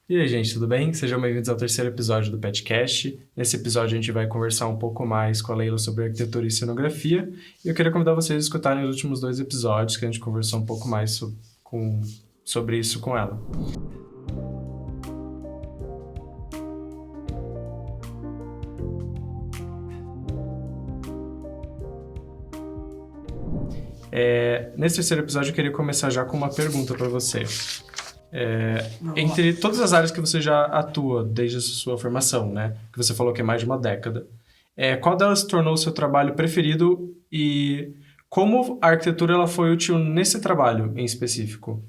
E aí, gente, tudo bem? Sejam bem-vindos ao terceiro episódio do Petcast. Nesse episódio, a gente vai conversar um pouco mais com a Leila sobre arquitetura e cenografia. E eu queria convidar vocês a escutarem os últimos dois episódios, que a gente conversou um pouco mais sobre isso com ela. Nesse terceiro episódio, eu queria começar já com uma pergunta para você. Entre todas as áreas que você já atua desde a sua formação, né? Que você falou que é mais de uma década. Qual delas se tornou o seu trabalho preferido e como a arquitetura ela foi útil nesse trabalho em específico?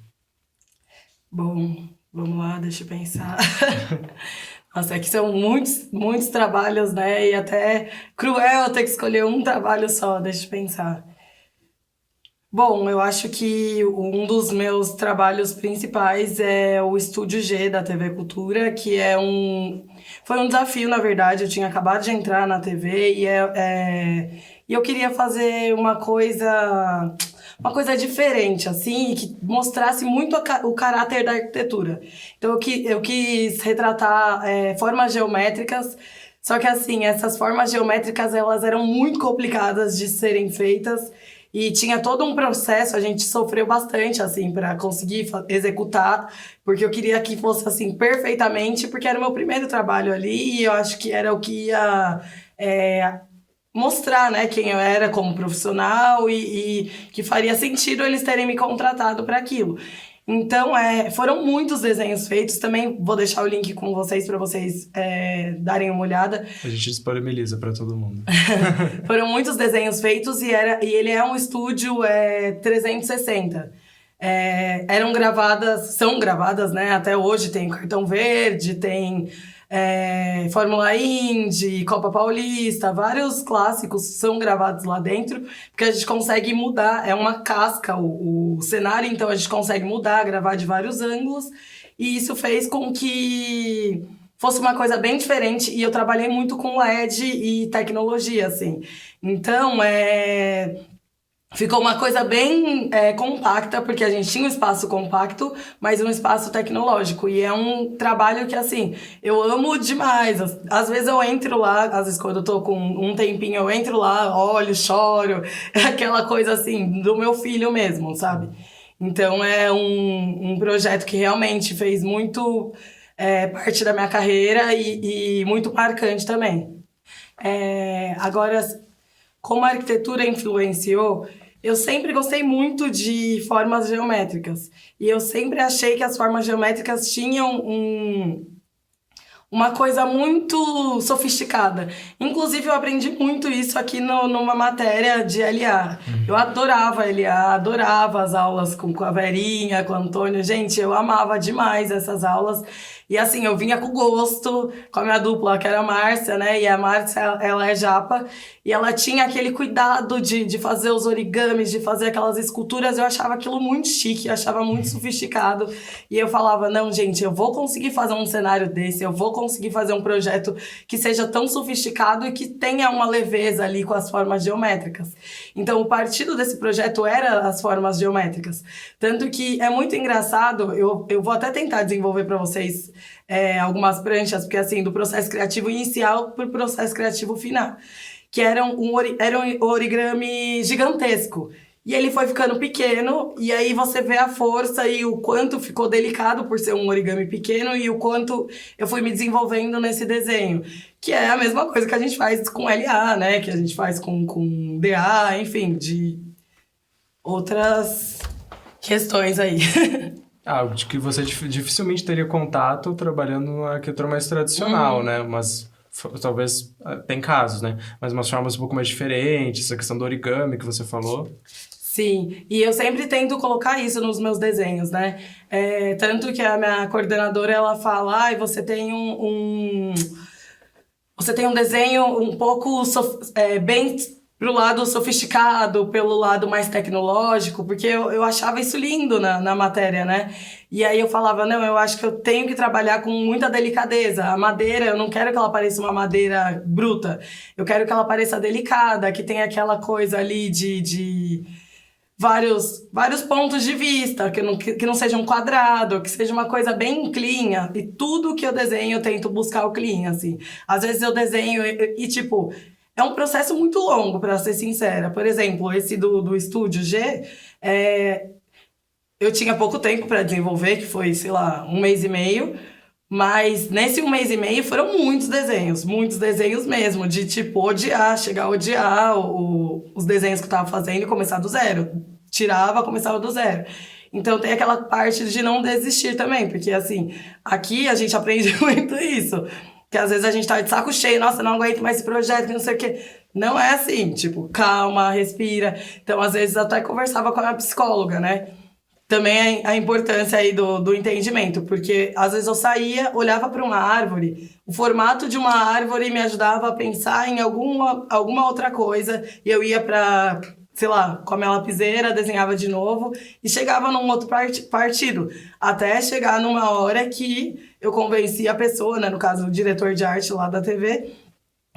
Bom, vamos lá, deixa eu pensar. Nossa, é que são muitos trabalhos, né? E até cruel ter que escolher um trabalho só, deixa eu pensar. Bom, eu acho que um dos meus trabalhos principais é o Estúdio G da TV Cultura, que foi um desafio, na verdade. Eu tinha acabado de entrar na TV e eu queria fazer uma coisa diferente, assim, que mostrasse muito o caráter da arquitetura. Então, eu quis retratar formas geométricas. Só que, assim, essas formas geométricas, elas eram muito complicadas de serem feitas. E tinha todo um processo, a gente sofreu bastante, assim, para conseguir executar, porque eu queria que fosse, assim, perfeitamente, porque era o meu primeiro trabalho ali, e eu acho que era o que ia mostrar, né, quem eu era como profissional e que faria sentido eles terem me contratado para aquilo. Então, foram muitos desenhos feitos. Também vou deixar o link com vocês para vocês darem uma olhada. A gente disponibiliza para todo mundo. Foram muitos desenhos feitos e ele é um estúdio 360. São gravadas, né? Até hoje tem Cartão Verde, tem Fórmula Indy, Copa Paulista, vários clássicos são gravados lá dentro, porque a gente consegue mudar, é uma casca o cenário, então a gente consegue mudar, gravar de vários ângulos, e isso fez com que fosse uma coisa bem diferente, e eu trabalhei muito com LED e tecnologia, assim. Então, ficou uma coisa bem compacta, porque a gente tinha um espaço compacto, mas um espaço tecnológico. E é um trabalho que, assim, eu amo demais. Às vezes eu entro lá, às vezes quando eu tô com um tempinho, eu entro lá, olho, choro. É aquela coisa, assim, do meu filho mesmo, sabe? Então é um projeto que realmente fez muito parte da minha carreira e muito marcante também. Agora, como a arquitetura influenciou, eu sempre gostei muito de formas geométricas. E eu sempre achei que as formas geométricas tinham uma coisa muito sofisticada. Inclusive, eu aprendi muito isso aqui numa matéria de LA. Eu adorava LA, adorava as aulas com a Verinha, com o Antônio. Gente, eu amava demais essas aulas. E assim, eu vinha com gosto, com a minha dupla, que era a Márcia, né? E a Márcia, ela é japa. E ela tinha aquele cuidado de fazer os origamis, de fazer aquelas esculturas. Eu achava aquilo muito chique, eu achava muito sofisticado. E eu falava, não, gente, eu vou conseguir fazer um cenário desse, eu vou conseguir fazer um projeto que seja tão sofisticado e que tenha uma leveza ali com as formas geométricas. Então, o partido desse projeto era as formas geométricas. Tanto que é muito engraçado, eu vou até tentar desenvolver para vocês algumas pranchas, porque assim, do processo criativo inicial para o processo criativo final, que era um origami gigantesco. E ele foi ficando pequeno, e aí você vê a força e o quanto ficou delicado por ser um origami pequeno e o quanto eu fui me desenvolvendo nesse desenho. Que é a mesma coisa que a gente faz com LA, né? Que a gente faz com DA, enfim, de outras questões aí. De que você dificilmente teria contato trabalhando numa arquitetura mais tradicional, né? Mas talvez tem casos, né? Mas umas formas um pouco mais diferentes, essa questão do origami que você falou. Sim, e eu sempre tento colocar isso nos meus desenhos, né? Tanto que a minha coordenadora, ela fala, você tem você tem um desenho um pouco bem pro lado sofisticado, pelo lado mais tecnológico, porque eu achava isso lindo na matéria, né? E aí eu falava, não, eu acho que eu tenho que trabalhar com muita delicadeza. A madeira, eu não quero que ela pareça uma madeira bruta. Eu quero que ela pareça delicada, que tenha aquela coisa ali de vários pontos de vista, que não seja um quadrado, que seja uma coisa bem clean. E tudo que eu desenho, eu tento buscar o clean, assim. Às vezes eu desenho tipo... É um processo muito longo, para ser sincera. Por exemplo, esse do Estúdio G, eu tinha pouco tempo para desenvolver, que foi, sei lá, 1 mês e meio. Mas nesse 1 mês e meio foram muitos desenhos mesmo, de tipo odiar, chegar a odiar os desenhos que eu tava fazendo e começar do zero. Tirava, começava do zero. Então tem aquela parte de não desistir também, porque assim, aqui a gente aprende muito isso. Que às vezes a gente tá de saco cheio, nossa, não aguento mais esse projeto, que não sei o quê. Não é assim, tipo, calma, respira. Então, às vezes, até conversava com a minha psicóloga, né? Também a importância aí do entendimento, porque às vezes eu saía, olhava para uma árvore, o formato de uma árvore me ajudava a pensar em alguma outra coisa, e eu ia para, sei lá, com a minha lapiseira, desenhava de novo, e chegava num outro partido, até chegar numa hora que eu convenci a pessoa, né, no caso o diretor de arte lá da TV,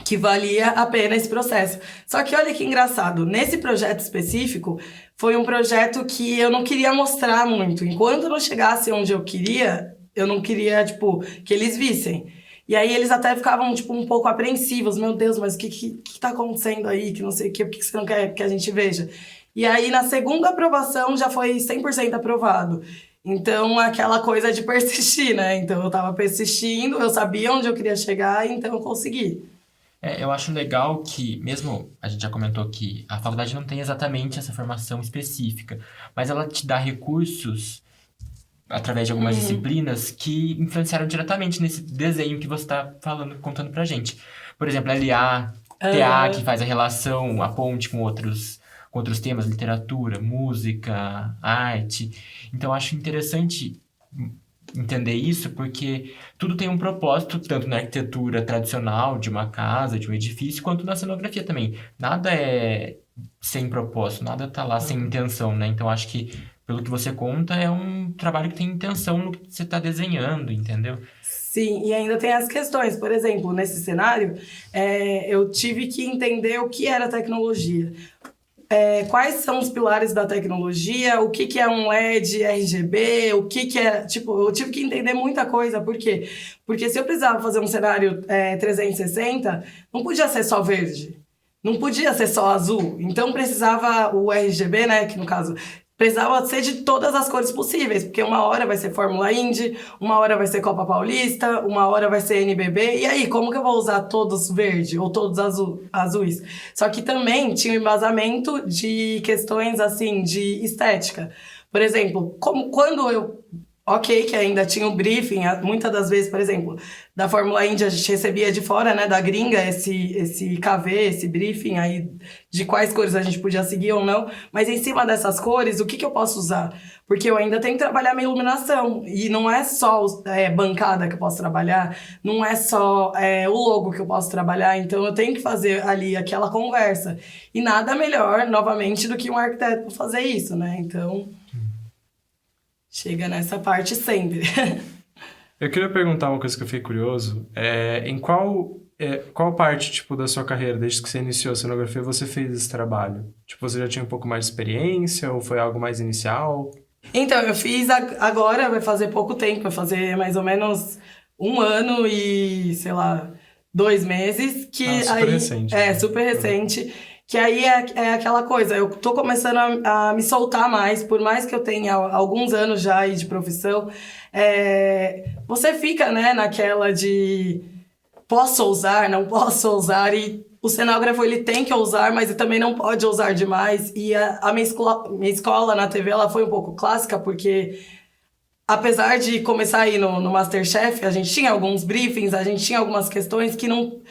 que valia a pena esse processo. Só que olha que engraçado, nesse projeto específico, foi um projeto que eu não queria mostrar muito. Enquanto eu não chegasse onde eu não queria, tipo, que eles vissem. E aí eles até ficavam, tipo, um pouco apreensivos. Meu Deus, mas o que tá acontecendo aí? Que não sei o quê, por que você não quer que a gente veja? E aí, na segunda aprovação, já foi 100% aprovado. Então, aquela coisa de persistir, né? Então, eu tava persistindo, eu sabia onde eu queria chegar, então eu consegui. Eu acho legal que, mesmo a gente já comentou que a faculdade não tem exatamente essa formação específica, mas ela te dá recursos através de algumas disciplinas que influenciaram diretamente nesse desenho que você está contando pra gente. Por exemplo, LA, TA, que faz a relação, a ponte com outros temas, literatura, música, arte. Então, eu acho interessante entender isso, porque tudo tem um propósito, tanto na arquitetura tradicional de uma casa, de um edifício, quanto na cenografia também. Nada é sem propósito, nada tá lá sem intenção, né? Então, acho que, pelo que você conta, é um trabalho que tem intenção no que você está desenhando, entendeu? Sim, e ainda tem as questões. Por exemplo, nesse cenário, eu tive que entender o que era tecnologia. Quais são os pilares da tecnologia, o que é um LED RGB, o que é... Tipo, eu tive que entender muita coisa. Por quê? Porque se eu precisava fazer um cenário 360, não podia ser só verde. Não podia ser só azul. Então, precisava o RGB, né, que no caso... Precisava ser de todas as cores possíveis, porque uma hora vai ser Fórmula Indy, uma hora vai ser Copa Paulista, uma hora vai ser NBB. E aí, como que eu vou usar todos verde ou todos azuis? Só que também tinha um embasamento de questões, assim, de estética. Por exemplo, quando eu... Ok, que ainda tinha o briefing, muitas das vezes, por exemplo, da Fórmula Indy a gente recebia de fora, né, da gringa, esse KV, esse briefing aí de quais cores a gente podia seguir ou não, mas em cima dessas cores, o que eu posso usar? Porque eu ainda tenho que trabalhar minha iluminação, e não é só bancada que eu posso trabalhar, não é só o logo que eu posso trabalhar, então eu tenho que fazer ali aquela conversa. E nada melhor, novamente, do que um arquiteto para fazer isso, né, então... Chega nessa parte sempre. Eu queria perguntar uma coisa que eu fiquei curioso. Em qual parte, tipo, da sua carreira, desde que você iniciou a cenografia, você fez esse trabalho? Tipo, você já tinha um pouco mais de experiência ou foi algo mais inicial? Então, eu fiz agora, vai fazer pouco tempo, vai fazer mais ou menos 1 ano e, sei lá, 2 meses. Super recente. Super recente. Que aí é aquela coisa, eu tô começando a me soltar mais, por mais que eu tenha alguns anos já aí de profissão, você fica, né, naquela de posso ousar, não posso ousar, e o cenógrafo ele tem que ousar, mas ele também não pode ousar demais, e a minha escola na TV, ela foi um pouco clássica, porque apesar de começar aí no MasterChef, a gente tinha alguns briefings, a gente tinha algumas questões que não...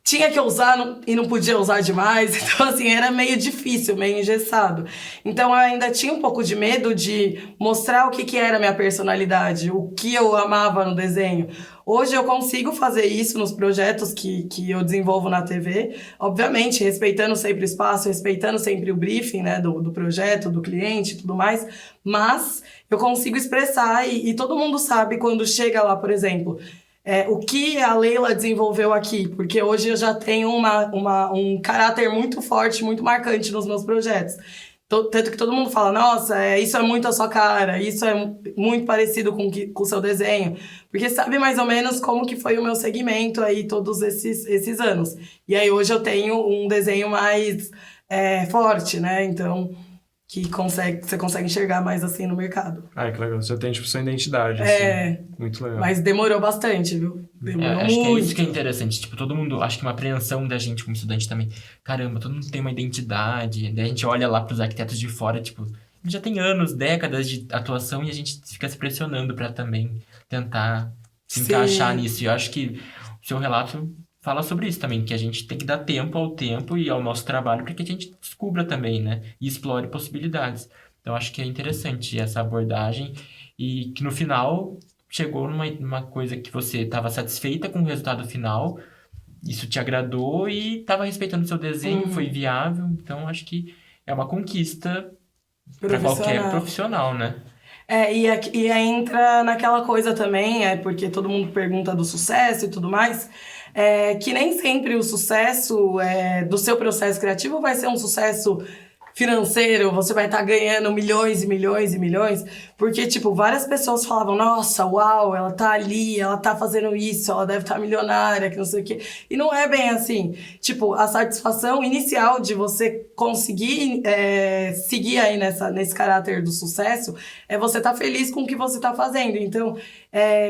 Tinha que usar e não podia usar demais. Então, assim, era meio difícil, meio engessado. Então, eu ainda tinha um pouco de medo de mostrar o que era a minha personalidade, o que eu amava no desenho. Hoje, eu consigo fazer isso nos projetos que eu desenvolvo na TV. Obviamente, respeitando sempre o espaço, respeitando sempre o briefing, né, do projeto, do cliente e tudo mais. Mas eu consigo expressar e todo mundo sabe quando chega lá, por exemplo... o que a Leila desenvolveu aqui, porque hoje eu já tenho um caráter muito forte, muito marcante nos meus projetos. Tanto que todo mundo fala, nossa, isso é muito a sua cara, isso é muito parecido com o seu desenho. Porque sabe mais ou menos como que foi o meu segmento aí todos esses anos. E aí hoje eu tenho um desenho mais forte, né? Então, você consegue enxergar mais assim no mercado. Ah, que legal. Você tem, tipo, sua identidade, assim. Muito legal. Mas demorou bastante, viu? Demorou acho muito. que é isso que é interessante. Tipo, todo mundo... Acho que uma apreensão da gente como estudante também. Caramba, todo mundo tem uma identidade. Daí a gente olha lá pros arquitetos de fora, tipo... Já tem anos, décadas de atuação e a gente fica se pressionando pra também tentar se encaixar nisso. E eu acho que o seu relato fala sobre isso também, que a gente tem que dar tempo ao tempo e ao nosso trabalho para que a gente descubra também, né? E explore possibilidades. Então, acho que é interessante essa abordagem e que no final chegou numa coisa que você estava satisfeita com o resultado final, isso te agradou e estava respeitando o seu desenho, foi viável. Então, acho que é uma conquista para qualquer profissional, né? E aí entra naquela coisa também, porque todo mundo pergunta do sucesso e tudo mais, que nem sempre o sucesso do seu processo criativo vai ser um sucesso financeiro, você vai estar ganhando milhões e milhões e milhões, porque, tipo, várias pessoas falavam, nossa, uau, ela tá ali, ela tá fazendo isso, ela deve estar milionária, que não sei o quê. E não é bem assim. Tipo, a satisfação inicial de você conseguir seguir aí nesse caráter do sucesso é você estar feliz com o que você tá fazendo. Então,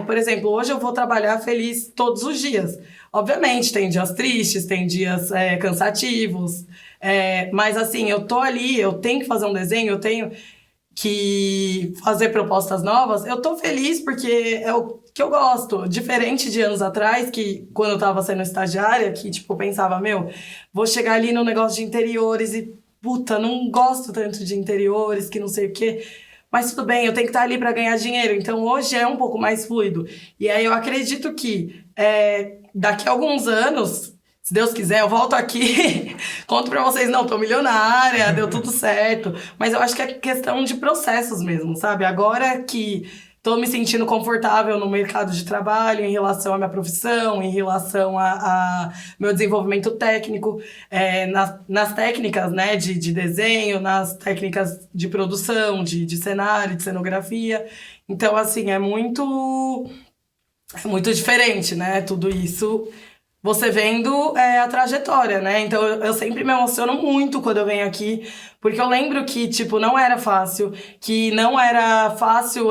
por exemplo, hoje eu vou trabalhar feliz todos os dias. Obviamente, tem dias tristes, tem dias cansativos, mas assim, eu tô ali, eu tenho que fazer um desenho, eu tenho que fazer propostas novas, eu tô feliz porque é o que eu gosto. Diferente de anos atrás, que quando eu tava sendo estagiária, que tipo, eu pensava, vou chegar ali no negócio de interiores e, puta, não gosto tanto de interiores, que não sei o quê. Mas tudo bem, eu tenho que estar ali para ganhar dinheiro. Então, hoje é um pouco mais fluido. E aí, eu acredito que daqui a alguns anos, se Deus quiser, eu volto aqui, conto pra vocês, não, tô milionária, deu tudo certo. Mas eu acho que é questão de processos mesmo, sabe? Agora que tô me sentindo confortável no mercado de trabalho em relação à minha profissão, em relação a meu desenvolvimento técnico, nas técnicas, né, de desenho, nas técnicas de produção, de cenário, de cenografia. Então, assim, é muito diferente, né, tudo isso. Você vendo a trajetória, né? Então, eu sempre me emociono muito quando eu venho aqui, porque eu lembro que, tipo, não era fácil, que não era fácil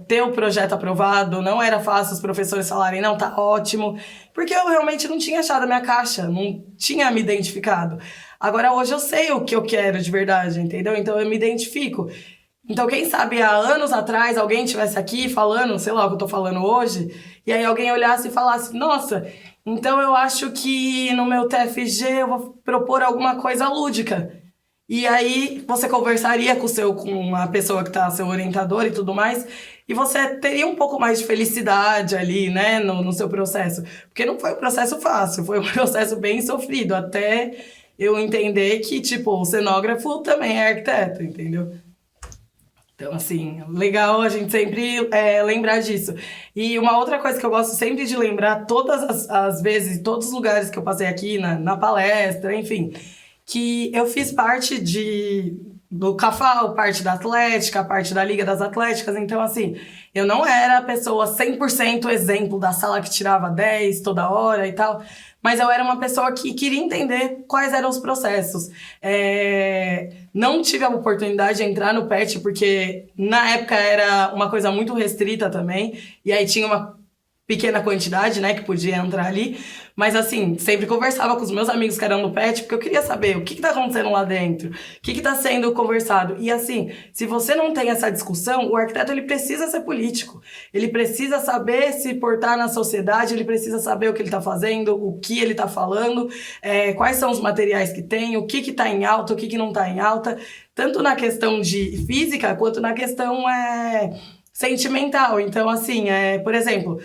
ter o projeto aprovado, não era fácil os professores falarem, não, tá ótimo, porque eu realmente não tinha achado a minha caixa, não tinha me identificado. Agora, hoje eu sei o que eu quero de verdade, entendeu? Então, eu me identifico. Então, quem sabe há anos atrás alguém estivesse aqui falando, sei lá o que eu tô falando hoje, e aí alguém olhasse e falasse, nossa, então eu acho que no meu TFG eu vou propor alguma coisa lúdica. E aí você conversaria com a pessoa que tá seu orientador e tudo mais, e você teria um pouco mais de felicidade ali, né, no seu processo. Porque não foi um processo fácil, foi um processo bem sofrido, até eu entender que, tipo, o cenógrafo também é arquiteto, entendeu? Então, assim, legal a gente sempre lembrar disso. E uma outra coisa que eu gosto sempre de lembrar, todas as vezes, todos os lugares que eu passei aqui, na palestra, enfim, que eu fiz parte do CAFAL, parte da Atlética, parte da Liga das Atléticas. Então, assim, eu não era a pessoa 100% exemplo da sala que tirava 10 toda hora e tal, mas eu era uma pessoa que queria entender quais eram os processos. Não tive a oportunidade de entrar no PET, porque na época era uma coisa muito restrita também, e aí tinha uma pequena quantidade, né, que podia entrar ali, mas assim, sempre conversava com os meus amigos que eram no PET, porque eu queria saber o que tá acontecendo lá dentro, o que tá sendo conversado, e assim, se você não tem essa discussão, o arquiteto, ele precisa ser político, ele precisa saber se portar na sociedade, ele precisa saber o que ele tá fazendo, o que ele tá falando, quais são os materiais que tem, o que tá em alta, o que não tá em alta, tanto na questão de física, quanto na questão sentimental. Então, assim, por exemplo,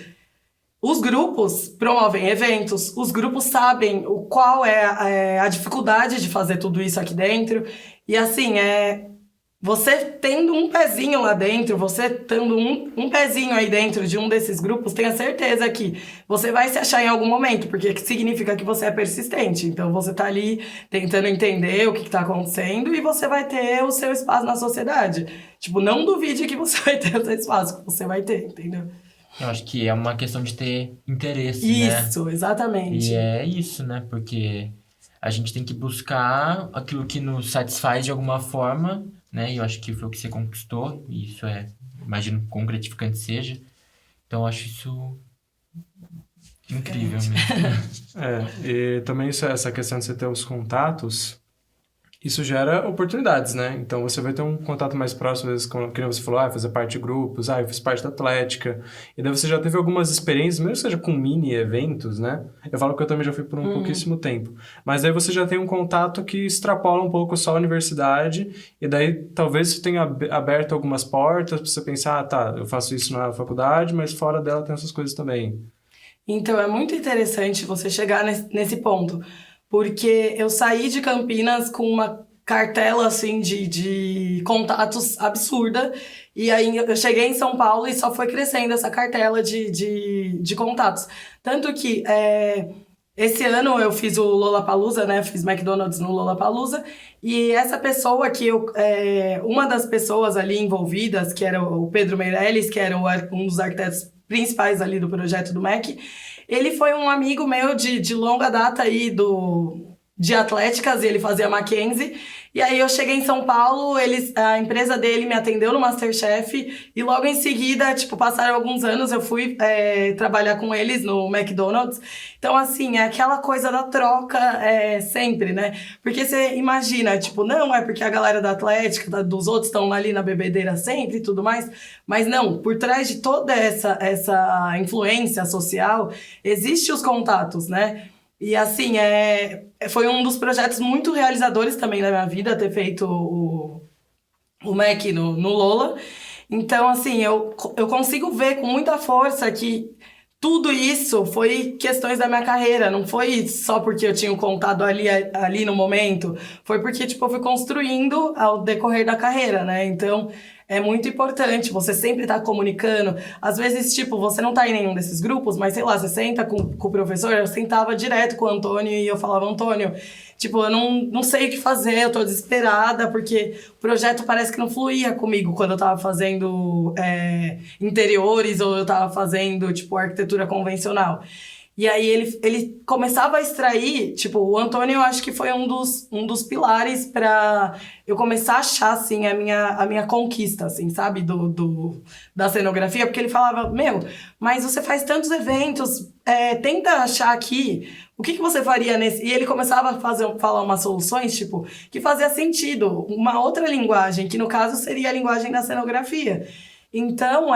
os grupos promovem eventos, os grupos sabem qual é a dificuldade de fazer tudo isso aqui dentro. E assim, você tendo um pezinho lá dentro, você tendo um pezinho aí dentro de um desses grupos, tenha certeza que você vai se achar em algum momento, porque significa que você é persistente. Então, você tá ali tentando entender o que tá acontecendo e você vai ter o seu espaço na sociedade. Tipo, não duvide que você vai ter o seu espaço, que você vai ter, entendeu? Eu acho que é uma questão de ter interesse, né? Isso, exatamente. E é isso, né? Porque a gente tem que buscar aquilo que nos satisfaz de alguma forma, né? E eu acho que foi o que você conquistou, e isso imagino quão gratificante seja. Então, eu acho isso incrível mesmo. E também essa questão de você ter os contatos, isso gera oportunidades, né? Então, você vai ter um contato mais próximo, às vezes, que você falou, fazer parte de grupos, eu fiz parte da Atlética. E daí você já teve algumas experiências, mesmo que seja com mini eventos, né? Eu falo que eu também já fui por um pouquíssimo tempo. Mas aí você já tem um contato que extrapola um pouco só a universidade, e daí talvez você tenha aberto algumas portas para você pensar, eu faço isso na faculdade, mas fora dela tem essas coisas também. Então, é muito interessante você chegar nesse ponto. Porque eu saí de Campinas com uma cartela, assim, de contatos absurda. E aí eu cheguei em São Paulo e só foi crescendo essa cartela de contatos. Tanto que esse ano eu fiz o Lollapalooza, né? Fiz McDonald's no Lollapalooza. E essa pessoa uma das pessoas ali envolvidas, que era o Pedro Meirelles, que era um dos arquitetos principais ali do projeto do MEC, ele foi um amigo meu de longa data aí de Atléticas, e ele fazia Mackenzie. E aí eu cheguei em São Paulo, a empresa dele me atendeu no MasterChef, e logo em seguida, passaram alguns anos, eu fui trabalhar com eles no McDonald's. Então, assim, é aquela coisa da troca sempre, né? Porque você imagina, não é porque a galera da Atlética, dos outros estão ali na bebedeira sempre e tudo mais, mas não, por trás de toda essa influência social, existem os contatos, né? E assim, foi um dos projetos muito realizadores também da minha vida, ter feito o MEC no Lola. Então, assim, eu consigo ver com muita força que tudo isso foi questões da minha carreira. Não foi só porque eu tinha contado ali no momento. Foi porque, eu fui construindo ao decorrer da carreira, né? Então, é muito importante você sempre estar comunicando. Às vezes, você não tá em nenhum desses grupos, mas sei lá, você senta com o professor. Eu sentava direto com o Antônio e eu falava, Antônio, eu não sei o que fazer, eu tô desesperada, porque o projeto parece que não fluía comigo quando eu tava fazendo interiores ou eu tava fazendo, arquitetura convencional. E aí ele começava a extrair, o Antônio, eu acho que foi um dos pilares para eu começar a achar, assim, a minha conquista, assim, sabe, da cenografia, porque ele falava, mas você faz tantos eventos, tenta achar aqui, o que você faria nesse... E ele começava a falar umas soluções, que fazia sentido, uma outra linguagem, que no caso seria a linguagem da cenografia. Então,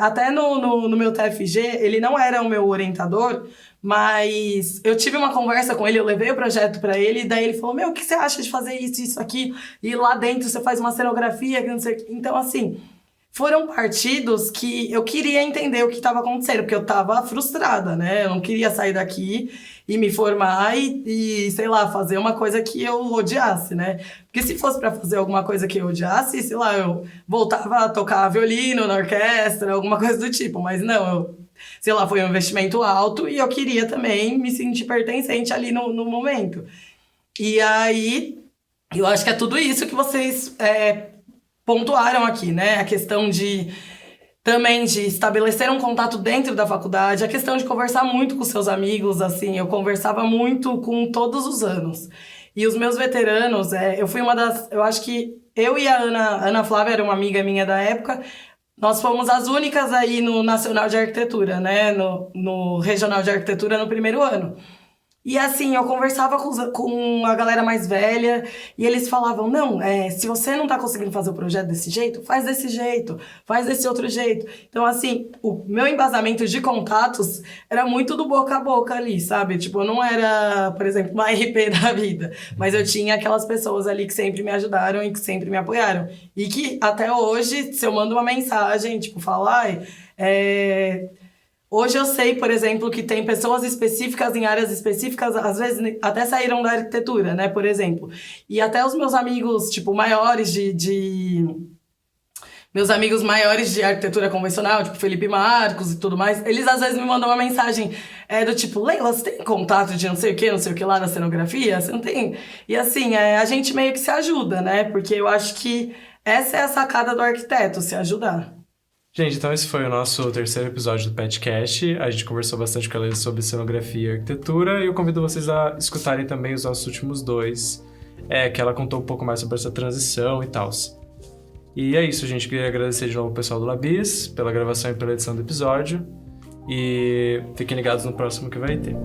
até no meu TFG, ele não era o meu orientador, mas eu tive uma conversa com ele, eu levei o projeto para ele, e daí ele falou, o que você acha de fazer isso aqui? E lá dentro você faz uma cenografia, que não sei o que. Então, assim, foram partidos que eu queria entender o que estava acontecendo, porque eu estava frustrada, né? Eu não queria sair daqui e me formar e, sei lá, fazer uma coisa que eu odiasse, né? Porque se fosse para fazer alguma coisa que eu odiasse, sei lá, eu voltava a tocar violino na orquestra, alguma coisa do tipo. Mas não, sei lá, foi um investimento alto e eu queria também me sentir pertencente ali no momento. E aí, eu acho que é tudo isso que vocês pontuaram aqui, né? A questão também de estabelecer um contato dentro da faculdade, a questão de conversar muito com seus amigos, assim, eu conversava muito com todos os anos. E os meus veteranos, eu fui eu acho que eu e a Ana Flávia, era uma amiga minha da época, nós fomos as únicas aí no Nacional de Arquitetura, né, no Regional de Arquitetura no primeiro ano. E assim, eu conversava com a galera mais velha e eles falavam, não, se você não tá conseguindo fazer o projeto desse jeito, faz desse jeito, faz desse outro jeito. Então, assim, o meu embasamento de contatos era muito do boca a boca ali, sabe? Eu não era, por exemplo, uma RP da vida, mas eu tinha aquelas pessoas ali que sempre me ajudaram e que sempre me apoiaram. E que até hoje, se eu mando uma mensagem, Hoje eu sei, por exemplo, que tem pessoas específicas em áreas específicas, às vezes até saíram da arquitetura, né, por exemplo. E até os meus amigos, tipo, maiores Meus amigos maiores de arquitetura convencional, tipo Felipe Marcos e tudo mais, eles às vezes me mandam uma mensagem do tipo, Leila, você tem contato de não sei o que lá na cenografia? Você não tem? E assim, a gente meio que se ajuda, né? Porque eu acho que essa é a sacada do arquiteto, se ajudar. Gente, então esse foi o nosso terceiro episódio do PetCast. A gente conversou bastante com a Leila sobre cenografia e arquitetura e eu convido vocês a escutarem também os nossos últimos dois, que ela contou um pouco mais sobre essa transição e tal. E é isso, gente. Queria agradecer de novo o pessoal do Labis pela gravação e pela edição do episódio. E fiquem ligados no próximo que vai ter.